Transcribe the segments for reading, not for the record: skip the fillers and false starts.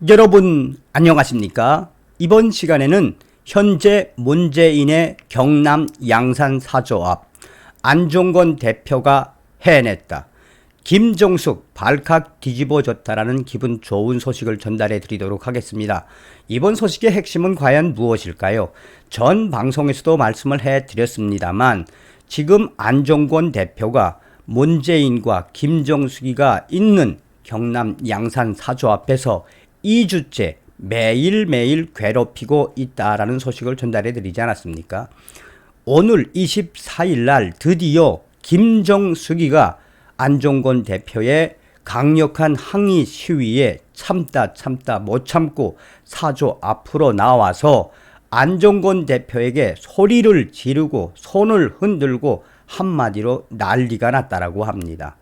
여러분 안녕하십니까? 이번 시간에는 현재 문재인의 경남 양산 사저 앞 안종건 대표가 해냈다. 김정숙 발칵 뒤집어졌다라는 기분 좋은 소식을 전달해 드리도록 하겠습니다. 이번 소식의 핵심은 과연 무엇일까요? 전 방송에서도 말씀을 해 드렸습니다만 지금 안종건 대표가 문재인과 김정숙이가 있는 경남 양산 사저 앞에서 2주째 매일매일 괴롭히고 있다라는 소식을 전달해 드리지 않았습니까? 오늘 24일 날 드디어 김정숙이가 안종건 대표의 강력한 항의 시위에 참다 못 참고 사저 앞으로 나와서 안종건 대표에게 소리를 지르고 손을 흔들고 한마디로 난리가 났다라고 합니다.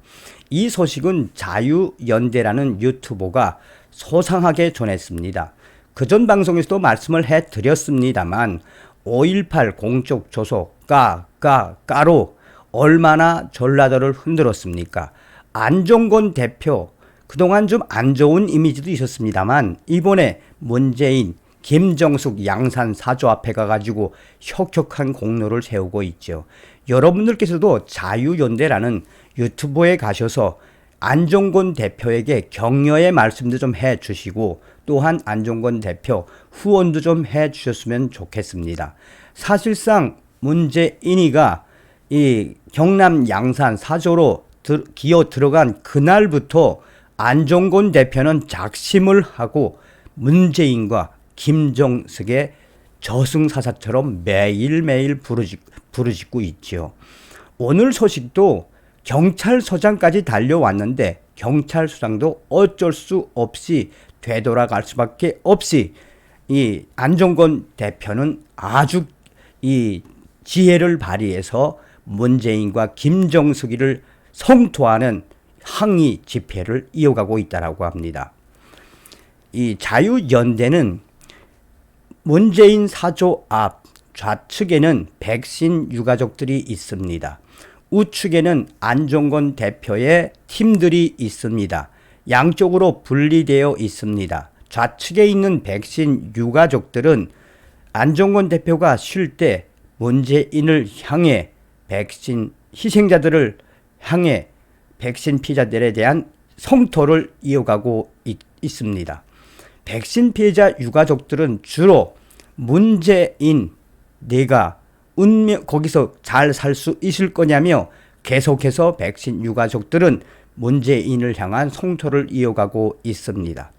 이 소식은 자유연대라는 유튜버가 소상하게 전했습니다. 그전 방송에서도 말씀을 해드렸습니다만 5.18 공적 조속 까로 얼마나 전라도를 흔들었습니까? 안종건 대표 그동안 좀 안 좋은 이미지도 있었습니다만 이번에 문재인, 김정숙 양산 사저 앞에 가가지고 혁혁한 공로를 세우고 있죠. 여러분들께서도 자유연대라는 유튜브에 가셔서 안종건 대표에게 격려의 말씀도 좀 해주시고 또한 안종건 대표 후원도 좀 해주셨으면 좋겠습니다. 사실상 문재인이가 이 경남 양산 사저로 기어 들어간 그날부터 안종건 대표는 작심을 하고 문재인과 김정숙의 저승사자처럼 매일매일 부르짖고 있죠. 오늘 소식도 경찰서장까지 달려왔는데 경찰서장도 어쩔 수 없이 되돌아갈 수밖에 없이 이 안종건 대표는 아주 이 지혜를 발휘해서 문재인과 김정숙이를 성토하는 항의 집회를 이어가고 있다고 합니다. 이 자유연대는 문재인 사저 앞 좌측에는 백신 유가족들이 있습니다. 우측에는 안종건 대표의 팀들이 있습니다. 양쪽으로 분리되어 있습니다. 좌측에 있는 백신 유가족들은 안종건 대표가 쉴 때 문재인을 향해 백신 희생자들을 향해 백신 피해자들에 대한 성토를 이어가고 있습니다. 백신 피해자 유가족들은 주로 문재인 내가 거기서 잘 살 수 있을 거냐며 계속해서 백신 유가족들은 문재인을 향한 성토를 이어가고 있습니다.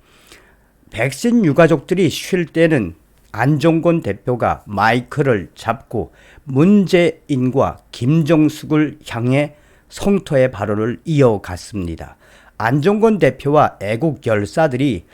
백신 유가족들이 쉴 때는 안종건 대표가 마이크를 잡고 문재인과 김정숙을 향해 성토의 발언을 이어갔습니다. 안종건 대표와 애국 열사들이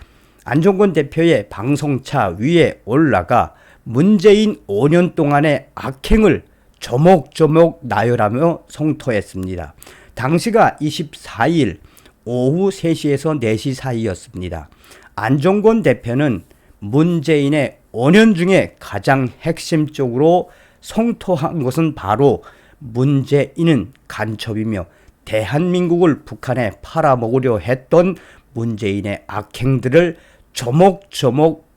안종건 대표의 방송차 위에 올라가 문재인 5년 동안의 악행을 조목조목 나열하며 성토했습니다. 당시가 24일 오후 3시에서 4시 사이였습니다. 안종건 대표는 문재인의 5년 중에 가장 핵심적으로 성토한 것은 바로 문재인은 간첩이며 대한민국을 북한에 팔아먹으려 했던 문재인의 악행들을 조목조목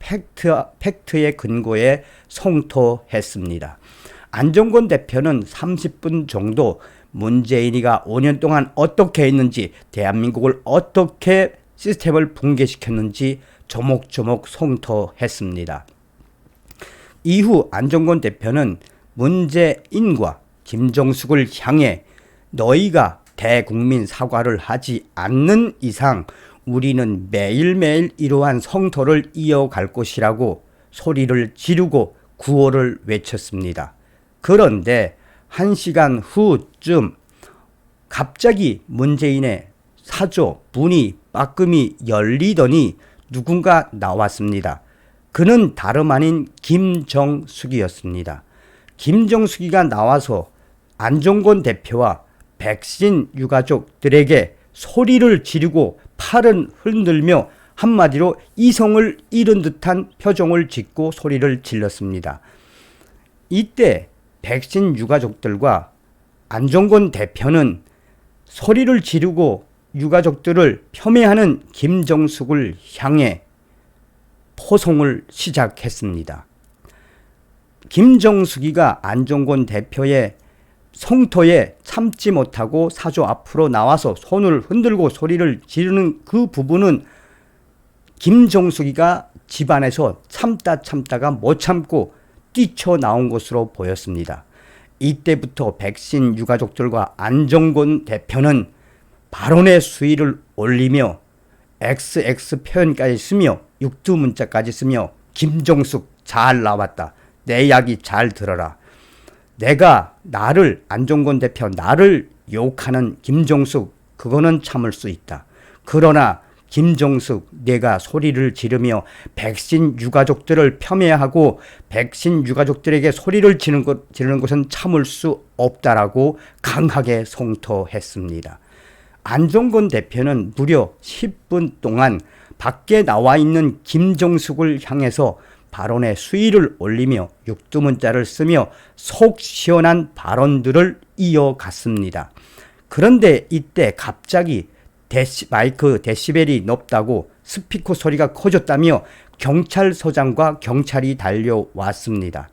팩트의 근거에 성토했습니다. 안종건 대표는 30분 정도 문재인이가 5년 동안 어떻게 했는지 대한민국을 어떻게 시스템을 붕괴시켰는지 조목조목 성토했습니다. 이후 안종건 대표는 문재인과 김정숙을 향해 너희가 대국민 사과를 하지 않는 이상 우리는 매일매일 이러한 성토를 이어갈 것이라고 소리를 지르고 구호를 외쳤습니다. 그런데 1시간 후쯤 갑자기 문재인의 사저 문이 빠끔히 열리더니 누군가 나왔습니다. 그는 다름 아닌 김정숙이었습니다. 김정숙이가 나와서 안종건 대표와 백신 유가족들에게 소리를 지르고 팔은 흔들며 한마디로 이성을 잃은 듯한 표정을 짓고 소리를 질렀습니다. 이때 백신 유가족들과 안종건 대표는 소리를 지르고 유가족들을 폄훼하는 김정숙을 향해 호송을 시작했습니다. 김정숙이가 안종건 대표의 성토에 참지 못하고 사저 앞으로 나와서 손을 흔들고 소리를 지르는 그 부분은 김정숙이가 집안에서 참다가 못 참고 뛰쳐나온 것으로 보였습니다. 이때부터 백신 유가족들과 안종건 대표는 발언의 수위를 올리며 XX 표현까지 쓰며 육두문자까지 쓰며 김정숙 잘 나왔다. 내 이야기 잘 들어라. 내가 안종건 대표 나를 욕하는 김정숙 그거는 참을 수 있다. 그러나 김정숙 내가 소리를 지르며 백신 유가족들을 폄훼하고 백신 유가족들에게 소리를 지르는 것은 참을 수 없다라고 강하게 성토했습니다. 안종건 대표는 무려 10분 동안 밖에 나와 있는 김정숙을 향해서 발언의 수위를 올리며 육두문자를 쓰며 속 시원한 발언들을 이어갔습니다. 그런데 이때 갑자기 마이크 데시벨이 높다고 스피커 소리가 커졌다며 경찰서장과 경찰이 달려왔습니다.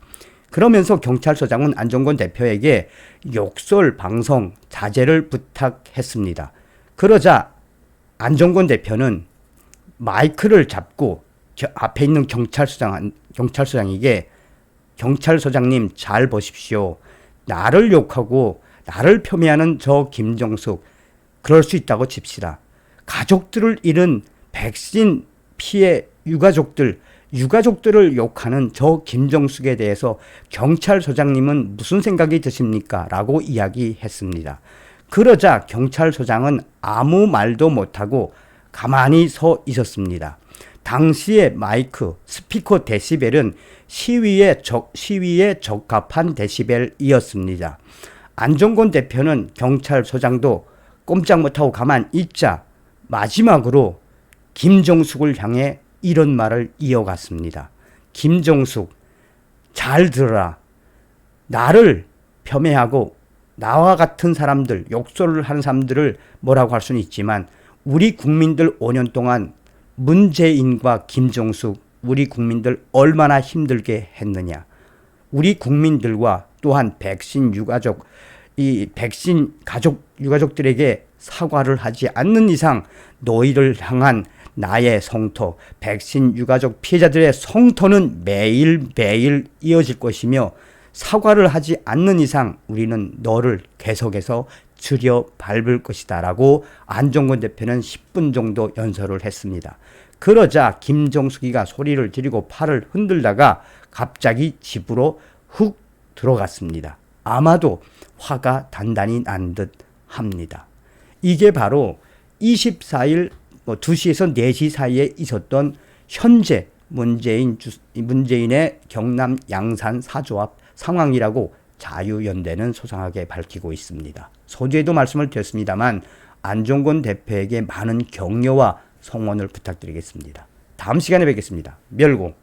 그러면서 경찰서장은 안종건 대표에게 욕설 방송 자제를 부탁했습니다. 그러자 안종건 대표는 마이크를 잡고 앞에 있는 경찰서장에게 경찰서장님 잘 보십시오. 나를 욕하고 나를 폄훼하는 저 김정숙 그럴 수 있다고 칩시다. 가족들을 잃은 백신 피해 유가족들을 욕하는 저 김정숙에 대해서 경찰서장님은 무슨 생각이 드십니까? 라고 이야기했습니다. 그러자 경찰서장은 아무 말도 못하고 가만히 서 있었습니다. 당시의 마이크, 스피커 데시벨은 시위에 적합한 데시벨이었습니다. 안종건 대표는 경찰서장도 꼼짝 못하고 가만히 있자 마지막으로 김정숙을 향해 이런 말을 이어갔습니다. 김정숙, 잘 들어라. 나를 폄훼하고 나와 같은 사람들, 욕설을 하는 사람들을 뭐라고 할 수는 있지만 우리 국민들 5년 동안 문재인과 김정숙, 우리 국민들 얼마나 힘들게 했느냐. 우리 국민들과 또한 백신 유가족들에게 사과를 하지 않는 이상 너희를 향한 나의 성토, 백신 유가족 피해자들의 성토는 매일매일 이어질 것이며 사과를 하지 않는 이상 우리는 너를 계속해서 들여 밟을 것이다 라고 안종건 대표는 10분 정도 연설을 했습니다. 그러자 김정숙이가 소리를 지르고 팔을 흔들다가 갑자기 집으로 훅 들어갔습니다. 아마도 화가 단단히 난 듯 합니다. 이게 바로 24일 2시에서 4시 사이에 있었던 현재 문재인의 경남 양산 사조합 상황이라고 자유연대는 소상하게 밝히고 있습니다. 소재에도 말씀을 드렸습니다만 안종건 대표에게 많은 격려와 성원을 부탁드리겠습니다. 다음 시간에 뵙겠습니다. 멸공.